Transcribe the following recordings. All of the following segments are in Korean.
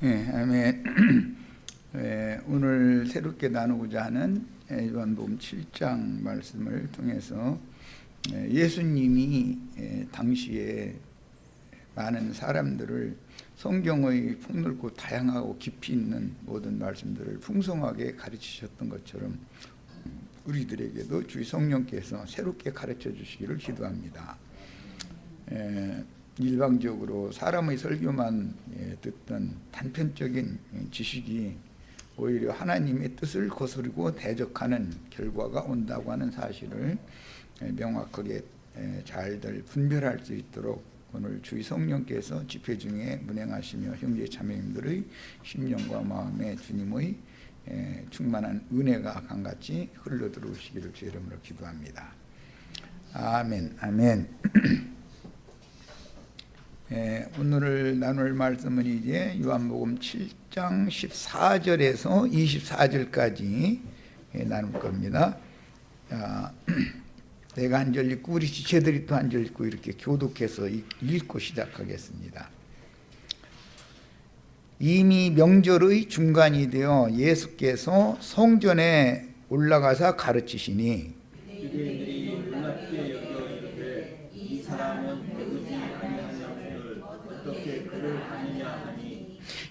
아멘. 오늘 새롭게 나누고자 하는 요한복음 7장 말씀을 통해서 예수님이 당시에 많은 사람들을 성경의 폭넓고 다양하고 깊이 있는 모든 말씀들을 풍성하게 가르치셨던 것처럼 우리들에게도 주의 성령께서 새롭게 가르쳐 주시기를 기도합니다. 일방적으로 사람의 설교만 듣던 단편적인 지식이 오히려 하나님의 뜻을 거스르고 대적하는 결과가 온다고 하는 사실을 명확하게 잘들 분별할 수 있도록 오늘 주의 성령께서 집회 중에 문행하시며 형제 자매님들의 심령과 마음에 주님의 충만한 은혜가 강같이 흘러들어오시기를 주의 이름으로 기도합니다. 아멘. 아멘. 오늘 나눌 말씀은 이제 요한복음 7장 14절에서 24절까지 나눌 겁니다. 내가 한 절 읽고 우리 지체들이 또 한 절 읽고 이렇게 교독해서 읽고 시작하겠습니다. 이미 명절의 중간이 되어 예수께서 성전에 올라가서 가르치시니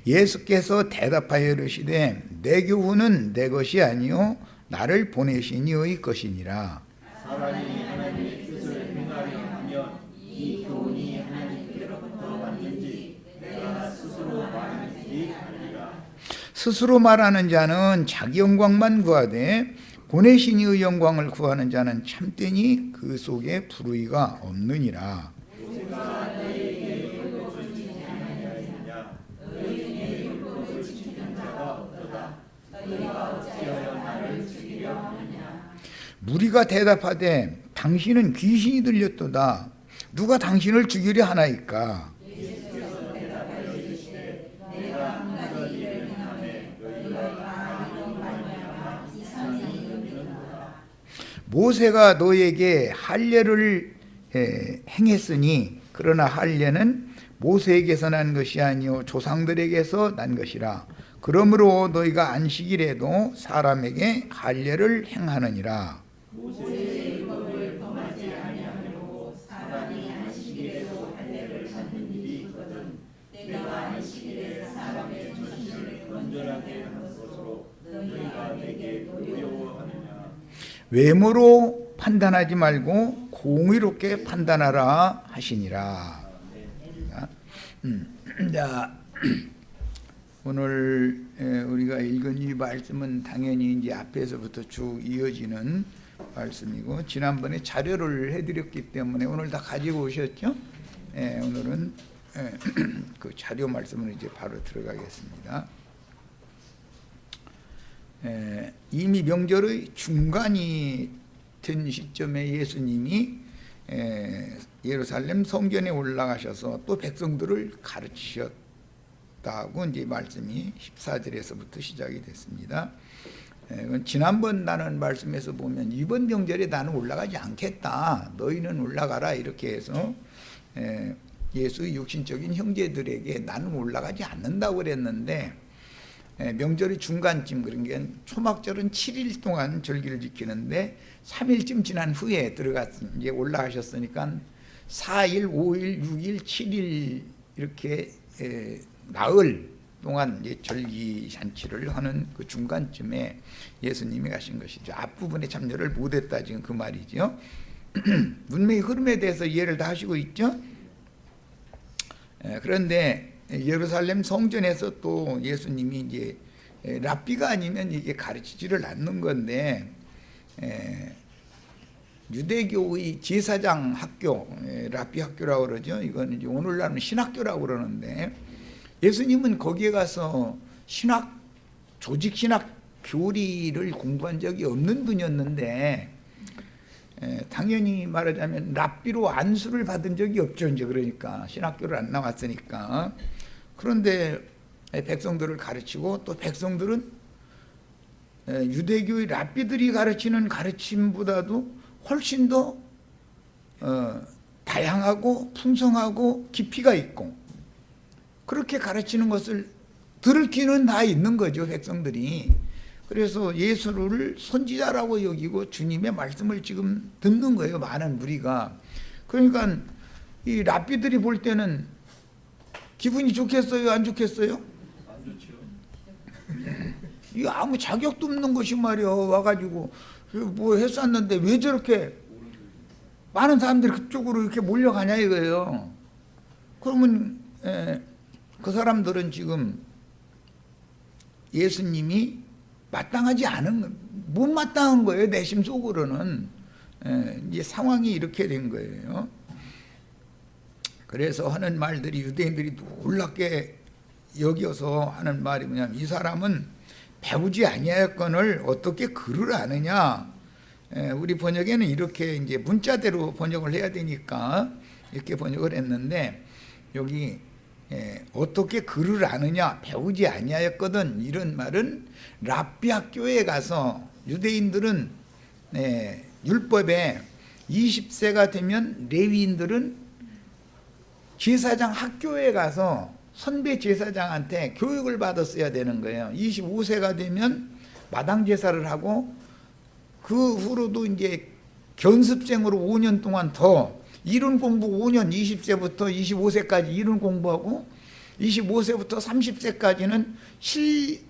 예수께서 대답하여 이르시되 내 교훈은 내 것이 아니요 나를 보내신 이의 것이니라. 사람이 하나님의 뜻을 행하려 하면 이 교훈이 하나님께로부터 왔는지 내가 스스로 말하는지 아니라. 스스로 말하는 자는 자기 영광만 구하되 보내신 이의 영광을 구하는 자는 참되니 그 속에 불의가 없느니라. 무리가 대답하되 당신은 귀신이 들렸도다. 누가 당신을 죽이려 하나이까? 예수께서 대답하여 이르시되 내가 한 가지 일을 행하매 너희가 다 이로 말미암아 이상히 여기는도다. 모세가 너에게 할례를 행했으니 그러나 할례는 모세에게서 난 것이 아니요 조상들에게서 난 것이라. 그러므로 너희가 안식일에도 사람에게 할례를 행하느니라. 모세의 율법을 범하지 아니하려고 사람이 안식일에도 할례를 받는 일이 있거든 내가 안식일에 사람의 정신을 건전하게 하는 것으로 너희가 내게 노여워하느냐. 외모로 판단하지 말고 공의롭게 판단하라 하시니라. 자, 오늘 우리가 읽은 이 말씀은 당연히 이제 앞에서부터 쭉 이어지는 말씀이고 지난번에 자료를 해드렸기 때문에 오늘 다 가지고 오셨죠? 오늘은 그 자료 말씀으로 이제 바로 들어가겠습니다. 이미 명절의 중간이 된 시점에 예수님이 예루살렘 성전에 올라가셔서 또 백성들을 가르치셨다고 이제 말씀이 14절에서부터 시작이 됐습니다. 지난번 나눈 말씀에서 보면 이번 명절에 나는 올라가지 않겠다. 너희는 올라가라 이렇게 해서 예수의 육신적인 형제들에게 나는 올라가지 않는다고 그랬는데 명절의 중간쯤 그런 게 초막절은 7일 동안 절기를 지키는데 3일쯤 지난 후에 이제 올라가셨으니까 4일, 5일, 6일, 7일 이렇게 나흘 동안 이제 절기 잔치를 하는 그 중간쯤에 예수님이 가신 것이죠. 앞부분에 참여를 못했다 지금 그 말이죠. 문명의 흐름에 대해서 이해를 다 하시고 있죠. 그런데 예루살렘 성전에서 또 예수님이 이제 랍비가 아니면 이게 가르치지를 않는 건데 유대교의 제사장 학교, 랍비 학교라고 그러죠. 이건 이제 오늘날은 신학교라고 그러는데 예수님은 거기에 가서 조직 신학 교리를 공부한 적이 없는 분이었는데 당연히 말하자면 랍비로 안수를 받은 적이 없죠. 이제 그러니까 신학교를 안 나왔으니까. 그런데 백성들을 가르치고 또 백성들은 유대교의 랍비들이 가르치는 가르침보다도 훨씬 더 다양하고 풍성하고 깊이가 있고 그렇게 가르치는 것을 들을 귀는 다 있는 거죠, 백성들이. 그래서 예수를 선지자라고 여기고 주님의 말씀을 지금 듣는 거예요, 많은 무리가. 그러니까 이 랍비들이 볼 때는 기분이 좋겠어요, 안 좋겠어요? 안 좋죠. 이 아무 자격도 없는 것이 말이야 와가지고 뭐 했었는데 왜 저렇게 많은 사람들이 그쪽으로 이렇게 몰려가냐 이거예요. 그러면 그 사람들은 지금 예수님이 마땅하지 않은, 못 마땅한 거예요, 내심 속으로는. 이제 상황이 이렇게 된 거예요. 그래서 하는 말들이 유대인들이 놀랍게 여겨서 하는 말이 뭐냐면, 이 사람은 배우지 아니하였거늘 어떻게 글을 아느냐. 우리 번역에는 이렇게 이제 문자대로 번역을 해야 되니까 이렇게 번역을 했는데, 여기 어떻게 글을 아느냐, 배우지 아니하였거든, 이런 말은 랍비 학교에 가서, 유대인들은 율법에 20세가 되면 레위인들은 제사장 학교에 가서 선배 제사장한테 교육을 받았어야 되는 거예요. 25세가 되면 마당 제사를 하고, 그 후로도 이제 견습생으로 5년 동안 더 이론 공부 5년, 20세부터 25세까지 이론 공부하고, 25세부터 30세까지는 실기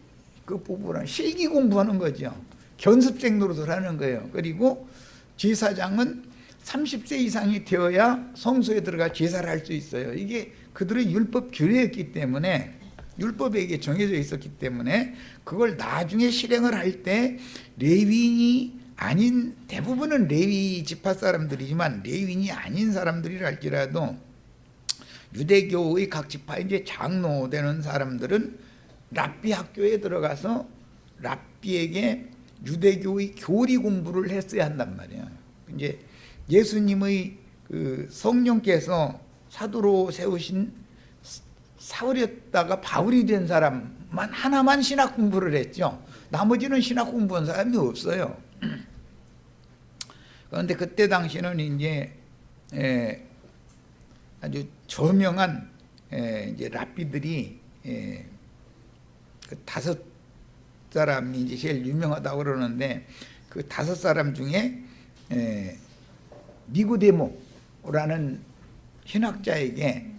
공부하는 거죠. 견습생 노릇을 하는 거예요. 그리고 제사장은 30세 이상이 되어야 성소에 들어가 제사를 할 수 있어요. 이게 그들의 율법 규례였기 때문에, 율법에 이게 정해져 있었기 때문에, 그걸 나중에 실행을 할 때 레위인이 아닌, 대부분은 레위 지파 사람들이지만 레위인이 아닌 사람들이라 할지라도 유대교의 각 지파의 이제 장로 되는 사람들은 랍비 학교에 들어가서 랍비에게 유대교의 교리 공부를 했어야 한단 말이에요. 이제 예수님의 그 성령께서 사도로 세우신 사울이었다가 바울이 된 사람만 하나만 신학 공부를 했죠. 나머지는 신학 공부한 사람이 없어요. 그런데 그때 당시는 이제 아주 저명한 이제 랍비들이 그 5사람이 이제 제일 유명하다고 그러는데, 그 5사람 중에 니고데모라는 신학자에게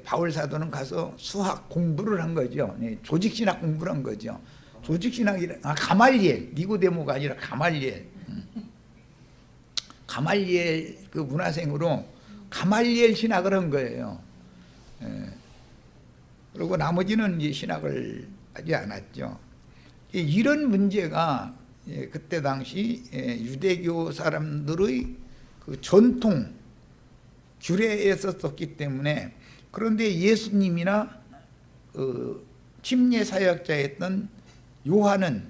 바울 사도는 가서 수학 공부를 한 거죠. 조직 신학 공부를 한 거죠. 조직 신학이라, 가말리엘, 니고데모가 아니라 가말리엘. 가말리엘 그 문화생으로 가말리엘 신학을 한 거예요. 그리고 나머지는 이제 신학을 하지 않았죠. 이런 문제가 그때 당시 유대교 사람들의 그 전통 규례에 있었기 때문에. 그런데 예수님이나 그 침례 사역자였던 요한은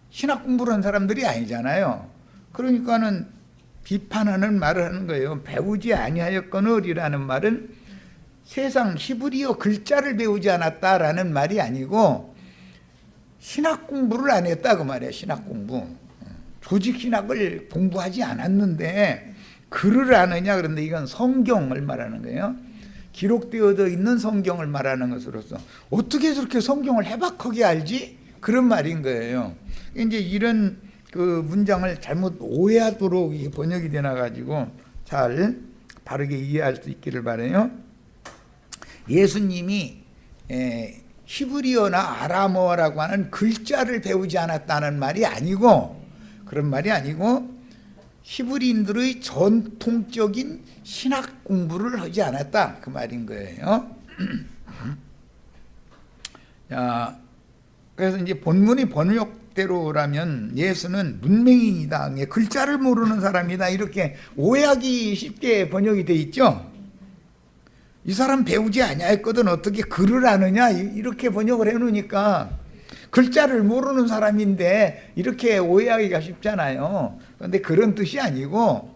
신학 공부를 한 사람들이 아니잖아요. 그러니까는 비판하는 말을 하는 거예요. 배우지 아니하였거늘이라는 말은 세상 히브리어 글자를 배우지 않았다라는 말이 아니고 신학 공부를 안 했다 그 말이에요. 신학 공부. 조직 신학을 공부하지 않았는데 글을 아느냐. 그런데 이건 성경을 말하는 거예요. 기록되어져 있는 성경을 말하는 것으로서 어떻게 저렇게 성경을 해박하게 알지? 그런 말인 거예요. 이제 이런 그 문장을 잘못 오해하도록 번역이 되나 가지고 잘 바르게 이해할 수 있기를 바라요. 예수님이 히브리어나 아람어라고 하는 글자를 배우지 않았다는 말이 아니고, 그런 말이 아니고 히브리인들의 전통적인 신학 공부를 하지 않았다 그 말인 거예요. 자, 그래서 이제 본문이 번역대로라면 예수는 문맹인이다, 글자를 모르는 사람이다, 이렇게 오해하기 쉽게 번역이 돼 있죠. 이 사람 배우지 아니하였거든 어떻게 글을 아느냐, 이렇게 번역을 해놓으니까 글자를 모르는 사람인데 이렇게 오해하기가 쉽잖아요. 그런데 그런 뜻이 아니고,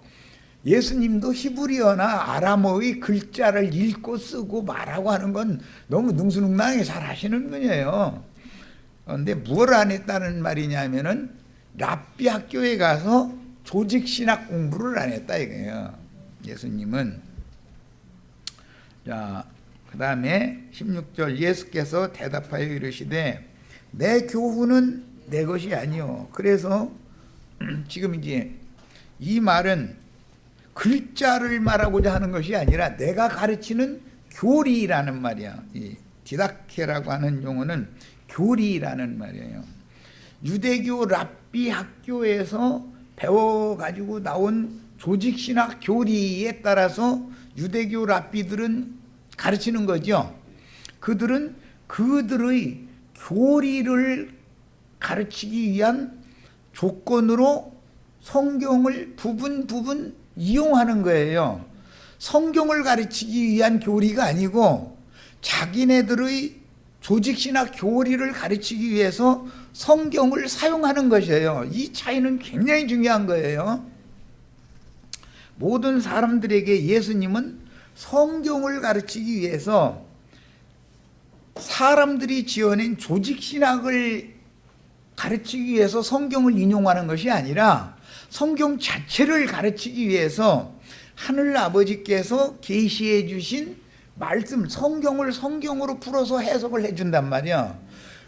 예수님도 히브리어나 아람어의 글자를 읽고 쓰고 말하고 하는 건 너무 능수능란하게 잘 하시는 분이에요. 그런데 뭘 안 했다는 말이냐면은 랍비 학교에 가서 조직신학 공부를 안 했다 이거예요. 예수님은. 자, 그 다음에 16절 예수께서 대답하여 이르시되 내 교훈은 내 것이 아니요. 그래서 지금 이제 이 말은 글자를 말하고자 하는 것이 아니라 내가 가르치는 교리라는 말이야. 이 디다케라고 하는 용어는 교리라는 말이에요. 유대교 랍비 학교에서 배워가지고 나온 조직신학 교리에 따라서 유대교 랍비들은 가르치는 거죠. 그들은 그들의 교리를 가르치기 위한 조건으로 성경을 부분 이용하는 거예요. 성경을 가르치기 위한 교리가 아니고 자기네들의 조직신학 교리를 가르치기 위해서 성경을 사용하는 것이에요. 이 차이는 굉장히 중요한 거예요. 모든 사람들에게 예수님은 성경을 가르치기 위해서 사람들이 지어낸 조직신학을 가르치기 위해서 성경을 인용하는 것이 아니라 성경 자체를 가르치기 위해서 하늘 아버지께서 계시해 주신 말씀, 성경을 성경으로 풀어서 해석을 해준단 말이야.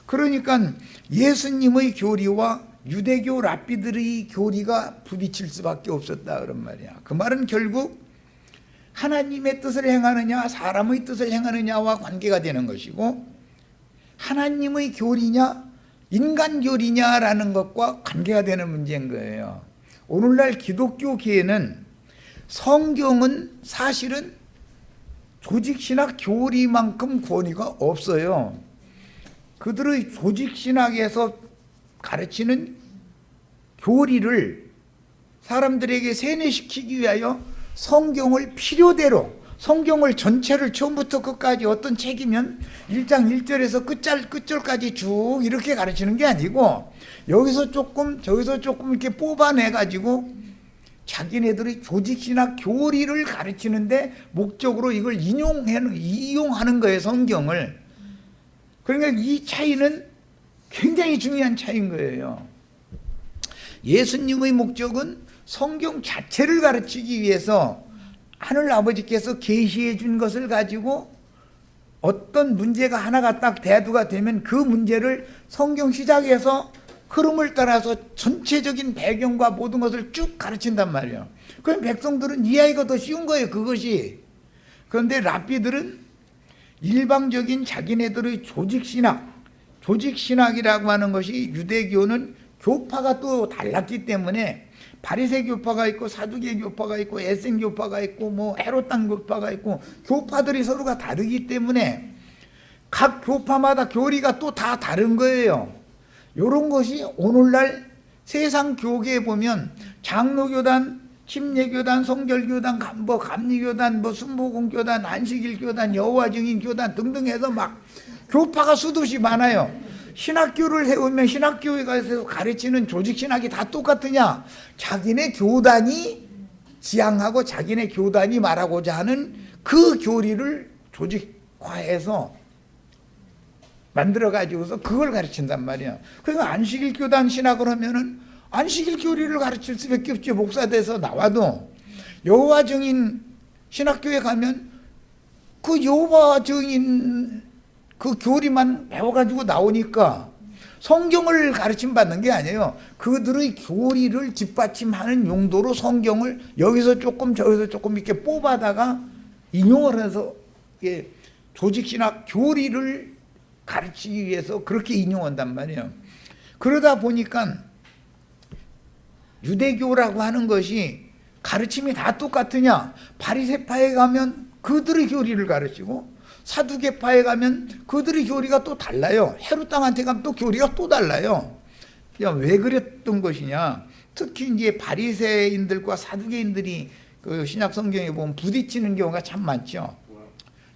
그러니까 예수님의 교리와 유대교 랍비들의 교리가 부딪힐 수밖에 없었다 그런 말이야. 그 말은 결국 하나님의 뜻을 행하느냐 사람의 뜻을 행하느냐와 관계가 되는 것이고 하나님의 교리냐 인간 교리냐라는 것과 관계가 되는 문제인 거예요. 오늘날 기독교계에는 성경은 사실은 조직신학 교리만큼 권위가 없어요. 그들의 조직신학에서 가르치는 교리를 사람들에게 세뇌시키기 위하여 성경을 필요대로 성경을 전체를 처음부터 끝까지 어떤 책이면 1장 1절에서 끝절까지 쭉 이렇게 가르치는 게 아니고 여기서 조금 저기서 조금 이렇게 뽑아내 가지고 자기네들의 조직신학 교리를 가르치는데 목적으로 이걸 이용하는 거예요. 성경을. 그러니까 이 차이는 굉장히 중요한 차이인 거예요. 예수님의 목적은 성경 자체를 가르치기 위해서 하늘 아버지께서 계시해 준 것을 가지고 어떤 문제가 하나가 딱 대두가 되면 그 문제를 성경 시작에서 흐름을 따라서 전체적인 배경과 모든 것을 쭉 가르친단 말이에요. 그럼 백성들은 이해하기가 더 쉬운 거예요. 그것이. 그런데 랍비들은 일방적인 자기네들의 조직신학이라고 하는 것이 유대교는 교파가 또 달랐기 때문에 바리새 교파가 있고 사두개 교파가 있고 에센 교파가 있고 뭐 헤롯당 교파가 있고 교파들이 서로가 다르기 때문에 각 교파마다 교리가 또 다 다른 거예요. 이런 것이 오늘날 세상 교계에 보면 장로교단, 침례교단, 성결교단, 감리교단, 순복음교단, 안식일교단, 여호와증인교단 등등 해서 막 교파가 수두시 많아요. 신학교를 세우면 신학교에서 가르치는 조직신학이 다 똑같으냐? 자기네 교단이 지향하고 자기네 교단이 말하고자 하는 그 교리를 조직화해서 만들어가지고서 그걸 가르친단 말이야. 그러니까 안식일 교단 신학을 하면은 안식일 교리를 가르칠 수밖에 없죠. 목사 돼서 나와도. 여호와 증인 신학교에 가면 그 여호와 증인 그 교리만 배워가지고 나오니까 성경을 가르침 받는 게 아니에요. 그들의 교리를 뒷받침하는 용도로 성경을 여기서 조금 저기서 조금 이렇게 뽑아다가 인용을 해서 조직신학 교리를 가르치기 위해서 그렇게 인용한단 말이에요. 그러다 보니까 유대교라고 하는 것이 가르침이 다 똑같으냐? 바리새파에 가면 그들의 교리를 가르치고 사두개파에 가면 그들의 교리가 또 달라요. 헤롯 땅한테 가면 또 교리가 또 달라요. 왜 그랬던 것이냐? 특히 이제 바리새인들과 사두개인들이 그 신약 성경에 보면 부딪히는 경우가 참 많죠.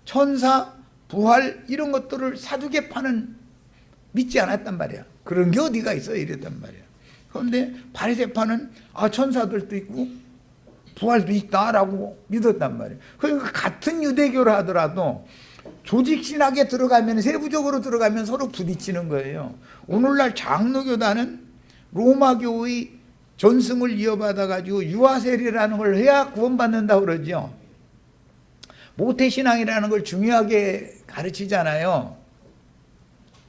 천사, 부활 이런 것들을 사두개파는 믿지 않았단 말이야. 그런 게 어디가 있어 이랬단 말이야. 그런데 바리새파는 천사들도 있고 부활도 있다라고 믿었단 말이야. 그러니까 같은 유대교를 하더라도 조직신학에 들어가면 세부적으로 들어가면 서로 부딪히는 거예요. 오늘날 장로교단은 로마교의 전승을 이어받아 가지고 유아세례라는 걸 해야 구원받는다고 그러죠. 모태신앙이라는 걸 중요하게 가르치잖아요.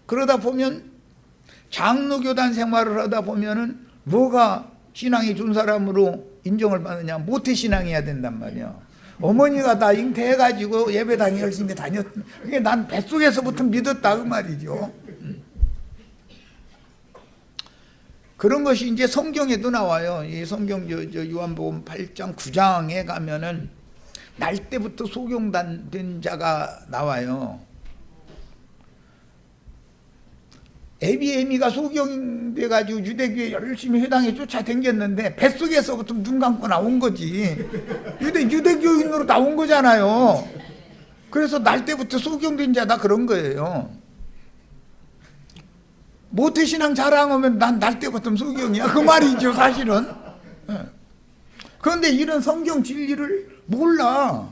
그러다 보면 장로교단 생활을 하다 보면은 뭐가 신앙이 준 사람으로 인정을 받느냐? 모태신앙이어야 된단 말이야. 어머니가 다 잉태해가지고 예배당에 열심히 다녔. 그게 난 뱃속에서부터 믿었다 그 말이죠. 그런 것이 이제 성경에도 나와요. 이 성경 요한복음 8장 9장에 가면은 날 때부터 소경된 자가 나와요. 에비에미가 소경돼가지고 유대교에 열심히 회당에 쫓아다녔는데 뱃속에서부터 눈 감고 나온 거지. 유대교인으로 나온 거잖아요. 그래서 날 때부터 소경된 자다 그런 거예요. 모태신앙 자랑하면 난 날 때부터 소경이야 그 말이죠 사실은. 그런데 이런 성경 진리를 몰라.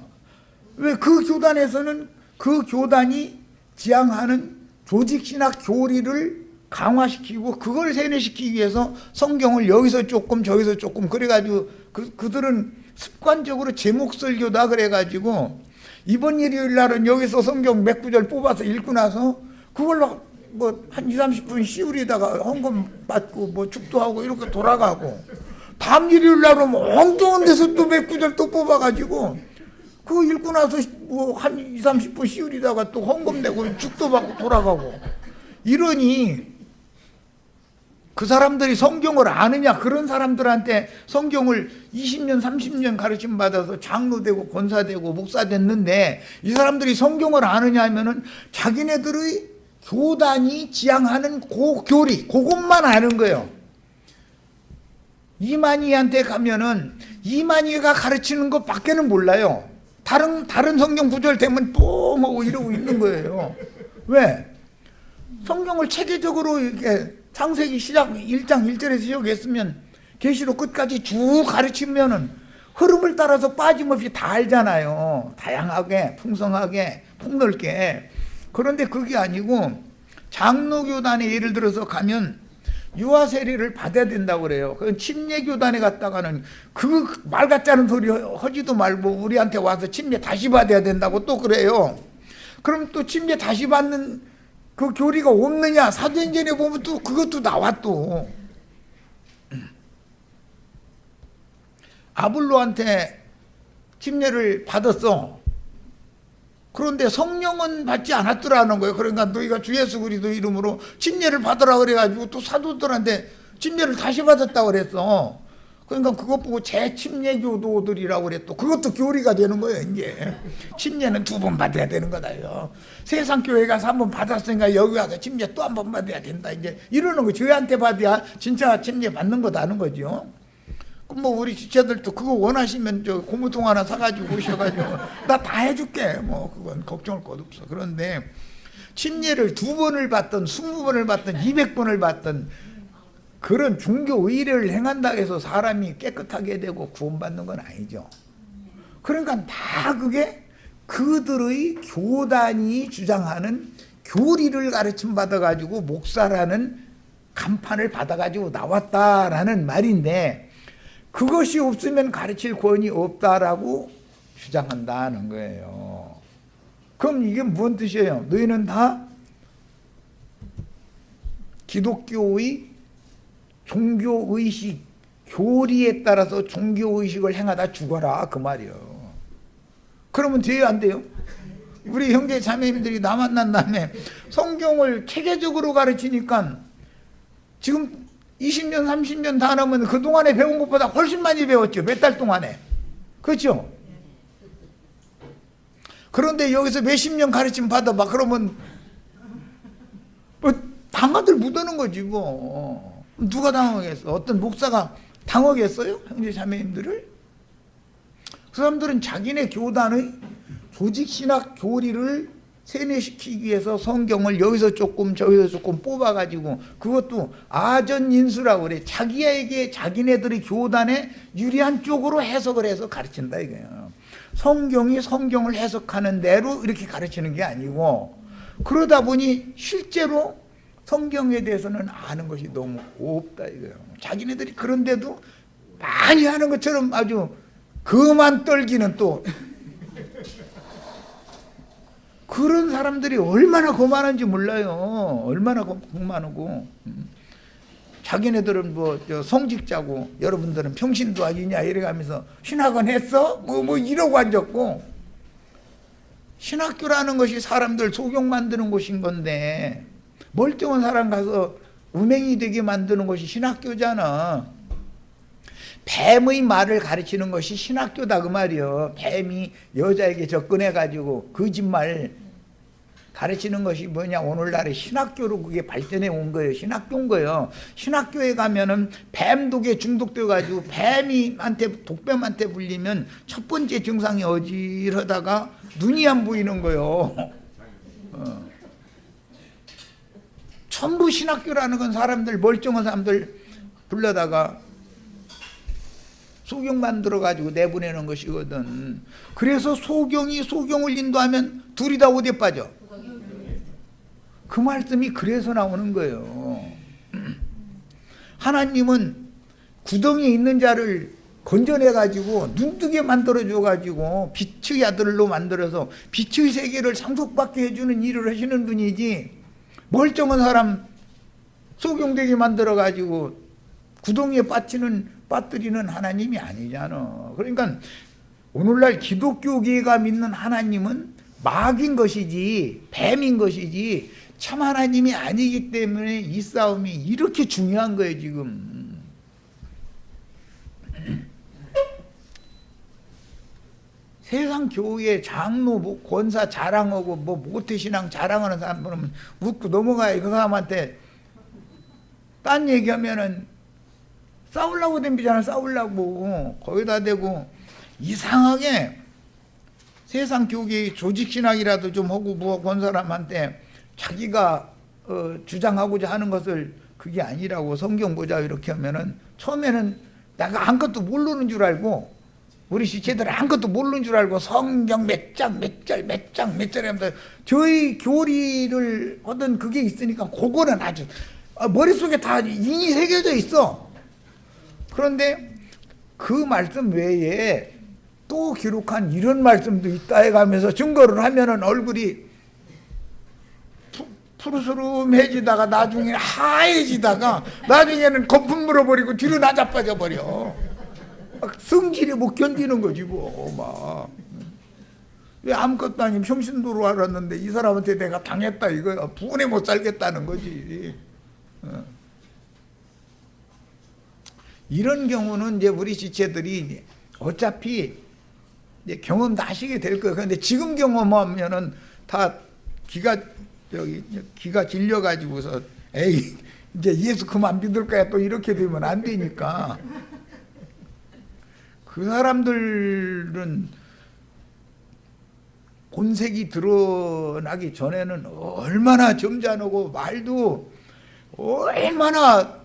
왜 그 교단에서는 그 교단이 지향하는 조직신학 교리를 강화시키고 그걸 세뇌시키기 위해서 성경을 여기서 조금 저기서 조금 그래가지고 그들은 습관적으로 제목설교다 그래가지고 이번 일요일 날은 여기서 성경 몇 구절 뽑아서 읽고 나서 그걸로 뭐 한 20-30분 시우리다가 헌금 받고 뭐 축도하고 이렇게 돌아가고 다음 일요일 날은 뭐 엉뚱한 데서 또 몇 구절 또 뽑아가지고 그거 읽고 나서 뭐 한 20-30분 시우리다가 또 헌금 내고 축도 받고 돌아가고 이러니 그 사람들이 성경을 아느냐? 그런 사람들한테 성경을 20년 30년 가르침 받아서 장로 되고 권사 되고 목사 됐는데 이 사람들이 성경을 아느냐 하면은 자기네들의 교단이 지향하는 그 교리 그것만 아는 거예요. 이만희한테 가면은 이만희가 가르치는 것 밖에는 몰라요. 다른 성경 구절 되면 또 뭐 이러고 있는 거예요. 왜? 성경을 체계적으로 이렇게 창세기 시작 1장 1절에서 시작했으면 계시록 끝까지 쭉 가르치면은 흐름을 따라서 빠짐없이 다 알잖아요. 다양하게, 풍성하게, 폭넓게. 그런데 그게 아니고 장로교단에 예를 들어서 가면 유아 세례를 받아야 된다고 그래요. 그 침례교단에 갔다가는 그 말 같지 않은 소리 하지도 말고 우리한테 와서 침례 다시 받아야 된다고 또 그래요. 그럼 또 침례 다시 받는 그 교리가 없느냐? 사도행전에 보면 또 그것도 나와 또. 아볼로한테 침례를 받았어. 그런데 성령은 받지 않았더라는 거예요. 그러니까 너희가 주 예수 그리스도 이름으로 침례를 받으라 그래가지고 또 사도들한테 침례를 다시 받았다고 그랬어. 그러니까 그것 보고 재침례교도들이라고 그랬또 그것도 교리가 되는 거예요. 이제 침례는 2번 받아야 되는 거다요. 세상 교회 가서 1번 받았으니까 여기 와서 침례 또 1번 받아야 된다. 이제 이러는 거 저희한테 받아야 진짜 침례 받는 거다는 거죠. 뭐 우리 지체들도 그거 원하시면 저 고무통 하나 사가지고 오셔가지고 나 다 해줄게. 뭐 그건 걱정할 것 없어. 그런데 침례를 2번을 받든 20번을 받든 200번을 받든 그런 종교 의례를 행한다 해서 사람이 깨끗하게 되고 구원받는 건 아니죠. 그러니까 다 그게 그들의 교단이 주장하는 교리를 가르침 받아가지고 목사라는 간판을 받아가지고 나왔다라는 말인데 그것이 없으면 가르칠 권위 없다라고 주장한다는 거예요. 그럼 이게 무슨 뜻이에요? 너희는 다 기독교의 종교의식, 교리에 따라서 종교의식을 행하다 죽어라 그 말이에요. 그러면 돼요 안 돼요? 우리 형제 자매님들이 나 만난 다음에 성경을 체계적으로 가르치니까 지금 20년 30년 다 넘으면 그동안에 배운 것보다 훨씬 많이 배웠죠. 몇 달 동안에. 그렇죠? 그런데 여기서 몇십 년 가르침 받아봐. 그러면 뭐 당하들 묻어는 거지 뭐. 누가 당하겠어? 어떤 목사가 당하겠어요? 형제 자매님들을? 그 사람들은 자기네 교단의 조직신학 교리를 세뇌시키기 위해서 성경을 여기서 조금 저기서 조금 뽑아가지고 그것도 아전인수라고 그래. 자기에게 자기네들의 교단에 유리한 쪽으로 해석을 해서 가르친다 이거예요. 성경이 성경을 해석하는 대로 이렇게 가르치는 게 아니고 그러다 보니 실제로 성경에 대해서는 아는 것이 너무 없다 이거예요. 자기네들이 그런데도 많이 하는 것처럼 아주 그만 떨기는 또 그런 사람들이 얼마나 거만한지 몰라요. 얼마나 거만하고. 자기네들은 뭐 성직자고 여러분들은 평신도 아니냐 이래가면서 신학은 했어? 뭐 이러고 앉았고. 신학교라는 것이 사람들 소경 만드는 곳인 건데 멀쩡한 사람 가서 음행이 되게 만드는 것이 신학교잖아. 뱀의 말을 가르치는 것이 신학교다 그 말이요. 뱀이 여자에게 접근해가지고 거짓말 가르치는 것이 뭐냐, 오늘날의 신학교로 그게 발전해 온 거예요. 신학교인 거예요. 신학교에 가면은 뱀 독에 중독돼 가지고 독뱀한테 물리면 첫 번째 증상이 어지러다가 눈이 안 보이는 거예요. 전부 신학교라는 건 사람들, 멀쩡한 사람들 불러다가 소경 만들어 가지고 내보내는 것이거든. 그래서 소경이 소경을 인도하면 둘이 다 어디에 빠져? 그 말씀이 그래서 나오는 거예요. 하나님은 구덩이에 있는 자를 건져내 가지고 눈뜨게 만들어 줘 가지고 빛의 아들로 만들어서 빛의 세계를 상속받게 해주는 일을 하시는 분이지, 멀쩡한 사람 소경되게 만들어 가지고 구덩이에 빠뜨리는 하나님이 아니잖아. 그러니까 오늘날 기독교계가 믿는 하나님은 마귀인 것이지 뱀인 것이지 참 하나님이 아니기 때문에 이 싸움이 이렇게 중요한 거예요 지금. 세상 교회 장로 권사 자랑하고 모태신앙 자랑하는 사람 보면 웃고 넘어가요. 그 사람한테 딴 얘기하면은 싸우려고 덤비잖아. 싸우려고 거기다 대고 이상하게 세상 교계 조직신앙이라도 좀 하고 본 사람한테 자기가 주장하고자 하는 것을 그게 아니라고 성경 보자 이렇게 하면은 처음에는 내가 아무것도 모르는 줄 알고, 우리 시체들 아무것도 모르는 줄 알고 성경 몇 장 몇 절 몇 장 몇 절에 하면서 저희 교리를 하던 그게 있으니까 그거는 아주 머릿속에 다 인이 새겨져 있어. 그런데 그 말씀 외에 또 기록한 이런 말씀도 있다 해가면서 증거를 하면은 얼굴이 푸르스름해지다가 나중에 하얘지다가 나중에는 거품 물어버리고 뒤로 나자빠져 버려. 성질이 못 견디는 거지 뭐. 왜 아무것도 아닌 평신도로 알았는데 이 사람한테 내가 당했다 이거야. 분에 못 살겠다는 거지. 이런 경우는 이제 우리 지체들이 어차피 이제 경험 다 하시게 될 거예요. 그런데 지금 경험하면은 다 기가 질려가지고서 에이 이제 예수 그만 믿을 거야 또 이렇게 되면 안 되니까. 그 사람들은 본색이 드러나기 전에는 얼마나 점잖고 말도 얼마나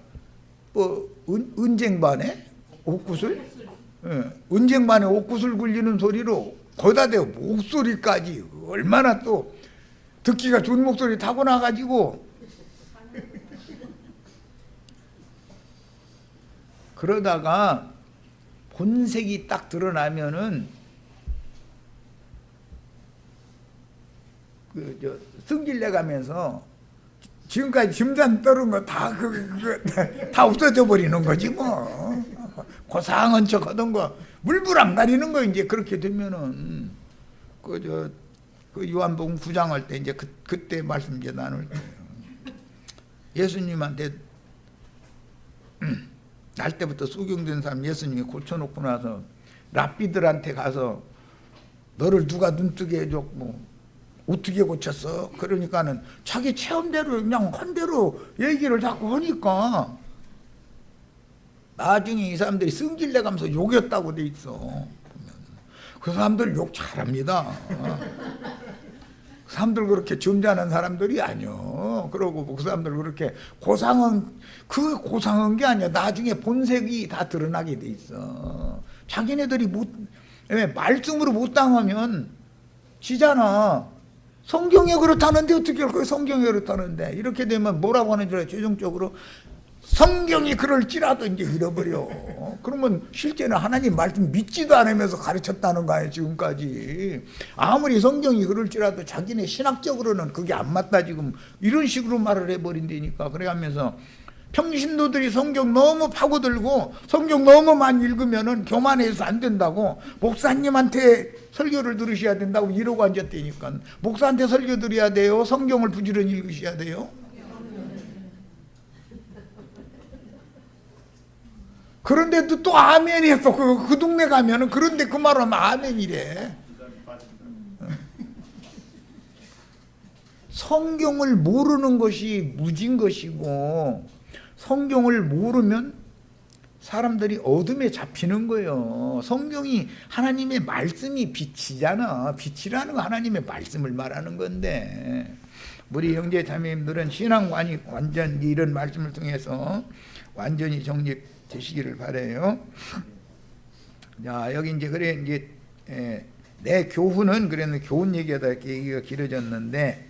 은쟁반에 옥구슬? 은쟁반에 옥구슬 굴리는 소리로 거기다 대고 목소리까지 얼마나 또 듣기가 좋은 목소리 타고나가지고. 그러다가 본색이 딱 드러나면은 승질내 가면서 지금까지 짐잔 떨은 거 다 없어져 버리는 거지 뭐. 고상한 척 하던 거 물불 안 가리는 거. 이제 그렇게 되면은 그 요한복음 9장 할 때 이제 그때 말씀 이제 나눌 거예요. 예수님한테 날 때부터 소경된 사람 예수님이 고쳐놓고 나서 랍비들한테 가서 너를 누가 눈뜨게 해줬고 어떻게 고쳤어? 그러니까는 자기 체험대로 그냥 한 대로 얘기를 자꾸 하니까 나중에 이 사람들이 승질내가면서 욕했다고 돼 있어. 그 사람들 욕 잘합니다. 그 사람들 그렇게 점잖은 사람들이 아니요. 그러고 그 사람들 그렇게 고상한 게 아니야. 나중에 본색이 다 드러나게 돼 있어. 자기네들이 말씀으로 못 당하면 지잖아. 성경에 그렇다는데 어떻게 할 거야? 성경에 그렇다는데. 이렇게 되면 뭐라고 하는 줄 알아요? 최종적으로 성경이 그럴지라도 이제 잃어버려. 그러면 실제는 하나님 말씀 믿지도 않으면서 가르쳤다는 거예요, 지금까지. 아무리 성경이 그럴지라도 자기네 신학적으로는 그게 안 맞다, 지금. 이런 식으로 말을 해버린다니까. 그래가면서 평신도들이 성경 너무 파고들고 성경 너무 많이 읽으면은 교만해서 안 된다고, 목사님한테 설교를 들으셔야 된다고 이러고 앉았다니까. 목사한테 설교 드려야 돼요? 성경을 부지런히 읽으셔야 돼요? 그런데도 또 아멘이 했어. 그 동네 가면은 그런데 그 말 하면 아멘이래. 성경을 모르는 것이 무진 것이고, 성경을 모르면 사람들이 어둠에 잡히는 거예요. 성경이 하나님의 말씀이 빛이잖아. 빛이라는 거 하나님의 말씀을 말하는 건데, 우리 형제 자매님들은 신앙관이 완전 이런 말씀을 통해서 완전히 정립되시기를 바라요. 자, 여기 이제 그래 이제 내 교훈은, 그래는 교훈 얘기하다 이렇게 얘기가 길어졌는데,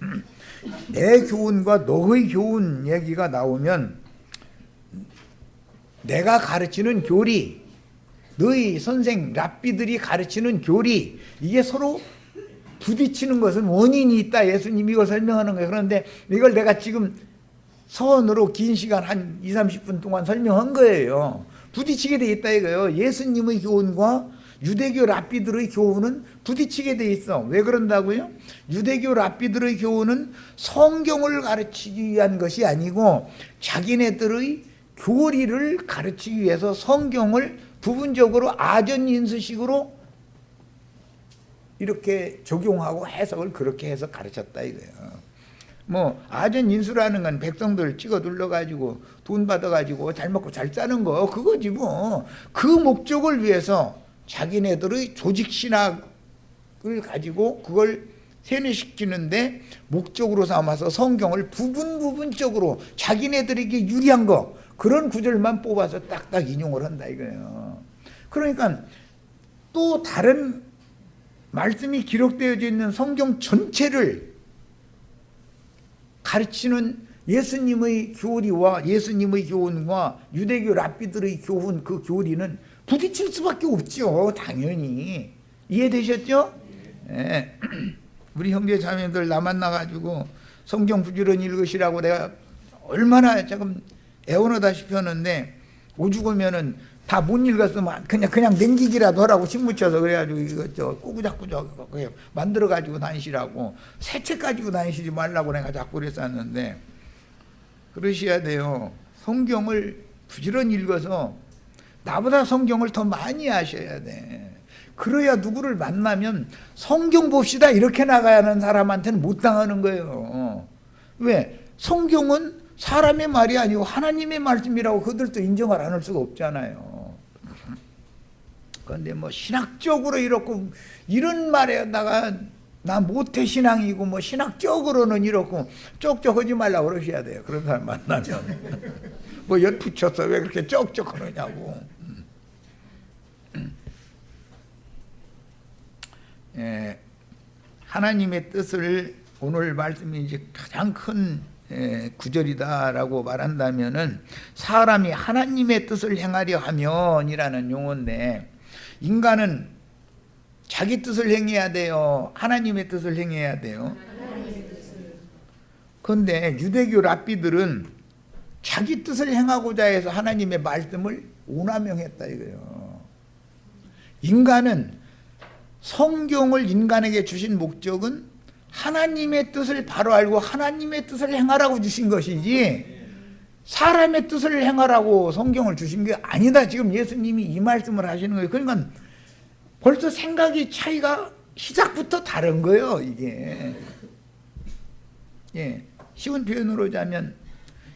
내 교훈과 너의 교훈 얘기가 나오면, 내가 가르치는 교리, 너희 선생 랍비들이 가르치는 교리, 이게 서로 부딪히는 것은 원인이 있다. 예수님이 이걸 설명하는 거예요. 그런데 이걸 내가 지금 서원으로 긴 시간 한 20-30분 동안 설명한 거예요. 부딪히게 돼 있다 이거예요. 예수님의 교훈과 유대교 랍비들의 교훈은 부딪히게 돼 있어. 왜 그런다고요? 유대교 랍비들의 교훈은 성경을 가르치기 위한 것이 아니고 자기네들의 교리를 가르치기 위해서 성경을 부분적으로 아전인수식으로 이렇게 적용하고 해석을 그렇게 해서 가르쳤다 이거예요. 뭐 아전인수라는 건 백성들 찍어 눌러가지고 돈 받아가지고 잘 먹고 잘 사는 거, 그거지 뭐. 그 목적을 위해서 자기네들의 조직신학을 가지고 그걸 세뇌시키는데 목적으로 삼아서 성경을 부분적으로 자기네들에게 유리한 거, 그런 구절만 뽑아서 딱딱 인용을 한다 이거예요. 그러니까 또 다른 말씀이 기록되어져 있는 성경 전체를 가르치는 예수님의 교리와 예수님의 교훈과 유대교 랍비들의 교훈, 그 교리는 부딪힐 수밖에 없죠. 당연히. 이해되셨죠? 네. 우리 형제 자매들 나 만나가지고 성경 부지런히 읽으시라고 내가 얼마나 조금 애원하다시피 하는데, 오죽 오면은 다 못 읽었으면 그냥 냉기기라도 하라고 심 묻혀서 그래가지고 이거 꾸꾸작꾸작 만들어 가지고 다니시라고, 새 책 가지고 다니시지 말라고 내가 자꾸 그랬었는데, 그러셔야 돼요. 성경을 부지런히 읽어서 나보다 성경을 더 많이 아셔야 돼. 그래야 누구를 만나면 성경 봅시다 이렇게 나가야 하는 사람한테는 못 당하는 거예요. 왜? 성경은 사람의 말이 아니고 하나님의 말씀이라고 그들도 인정을 안 할 수가 없잖아요. 그런데 뭐 신학적으로 이렇고 이런 말에다가 나 모태 신앙이고 뭐 신학적으로는 이렇고 쪽쪽 하지 말라고 그러셔야 돼요. 그런 사람 만나면. 뭐 엿붙였어 왜 그렇게 쪽쪽 그러냐고. 하나님의 뜻을, 오늘 말씀이 이제 가장 큰 구절이다라고 말한다면은, 사람이 하나님의 뜻을 행하려 하면이라는 용어인데, 인간은 자기 뜻을 행해야 돼요? 하나님의 뜻을 행해야 돼요? 그런데 유대교 랍비들은 자기 뜻을 행하고자 해서 하나님의 말씀을 오남용했다 이거예요. 인간은 성경을 인간에게 주신 목적은 하나님의 뜻을 바로 알고 하나님의 뜻을 행하라고 주신 것이지 사람의 뜻을 행하라고 성경을 주신 게 아니다. 지금 예수님이 이 말씀을 하시는 거예요. 그러니까 벌써 생각이 차이가 시작부터 다른 거예요, 이게. 예, 쉬운 표현으로 하자면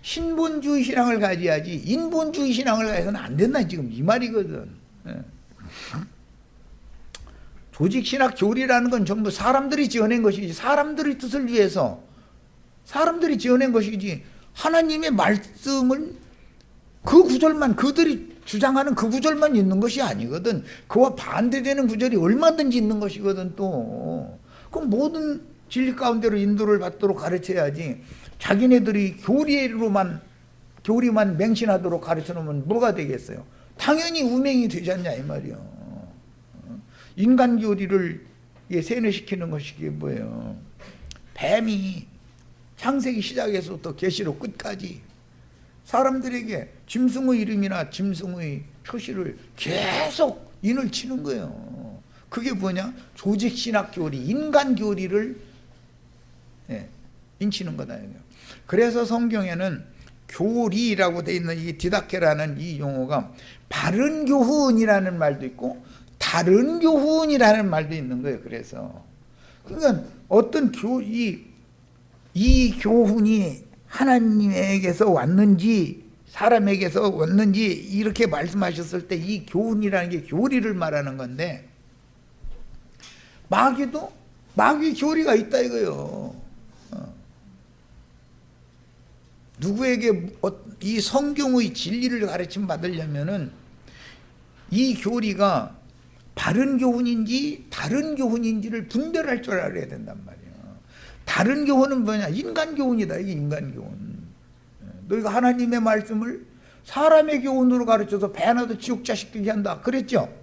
신본주의 신앙을 가져야지 인본주의 신앙을 가져서는 안 된다, 지금 이 말이거든. 예. 조직신학 교리라는 건 전부 사람들이 지어낸 것이지, 사람들의 뜻을 위해서 사람들이 지어낸 것이지, 하나님의 말씀을 그 구절만, 그들이 주장하는 그 구절만 있는 것이 아니거든. 그와 반대되는 구절이 얼마든지 있는 것이거든. 또 그럼 모든 진리 가운데로 인도를 받도록 가르쳐야지, 자기네들이 교리로만 교리만 맹신하도록 가르쳐 놓으면 뭐가 되겠어요? 당연히 우맹이 되지 않냐 이 말이요. 인간 교리를 세뇌시키는 것이 이게 뭐예요? 뱀이 창세기 시작에서부터 계시록 끝까지 사람들에게 짐승의 이름이나 짐승의 표시를 계속 인을 치는 거예요. 그게 뭐냐? 조직신학 교리, 인간 교리를 인치는 거다. 그래서 성경에는 교리라고 되어 있는 이 디다케라는 이 용어가 바른 교훈이라는 말도 있고 다른 교훈이라는 말도 있는 거예요. 그래서 그러니까 어떤 이 교훈이 하나님에게서 왔는지 사람에게서 왔는지 이렇게 말씀하셨을 때 이 교훈이라는 게 교리를 말하는 건데 마귀도 마귀 교리가 있다 이거예요. 누구에게 이 성경의 진리를 가르침 받으려면은 이 교리가 바른 교훈인지 다른 교훈인지를 분별할 줄 알아야 된단 말이에요. 다른 교훈은 뭐냐? 인간 교훈이다. 이게 인간 교훈. 너희가 하나님의 말씀을 사람의 교훈으로 가르쳐서 배나도 지옥 자식 되게 한다. 그랬죠?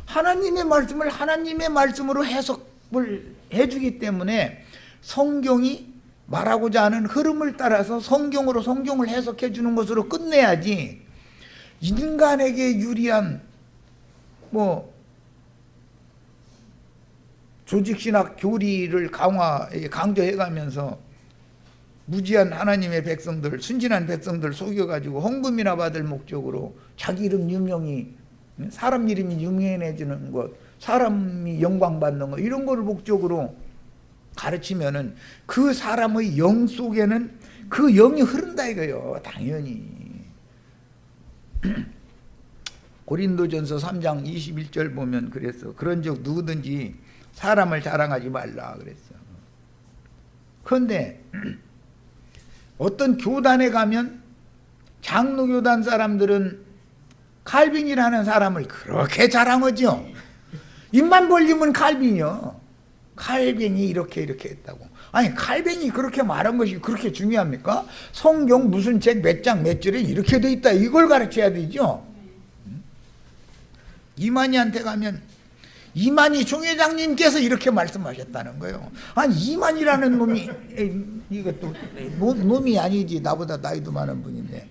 하나님의 말씀을 하나님의 말씀으로 해석을 해주기 때문에 성경이 말하고자 하는 흐름을 따라서 성경으로 성경을 해석해 주는 것으로 끝내야지 인간에게 유리한 조직신학 교리를 강조해가면서 무지한 하나님의 백성들, 순진한 백성들 속여가지고 헌금이나 받을 목적으로 자기 이름 유명히 사람 이름이 유명해지는 것, 사람이 영광받는 것 이런 거를 목적으로 가르치면은 그 사람의 영 속에는 그 영이 흐른다 이거요. 당연히. 고린도전서 3장 21절 보면 그랬어. 그런즉 누구든지 사람을 자랑하지 말라 그랬어. 그런데 어떤 교단에 가면 장로교단 사람들은 칼빈이라는 사람을 그렇게 자랑하죠. 입만 벌리면 칼빈이요. 칼빈이 이렇게 했다고. 아니 칼빈이 그렇게 말한 것이 그렇게 중요합니까? 성경 무슨 책 몇 장 몇 절에 이렇게 돼 있다 이걸 가르쳐야 되죠. 이만희한테 가면 이만희 총회장님께서 이렇게 말씀하셨다는 거예요. 아니 이만희라는 놈이 이것도 놈이 아니지 나보다 나이도 많은 분인데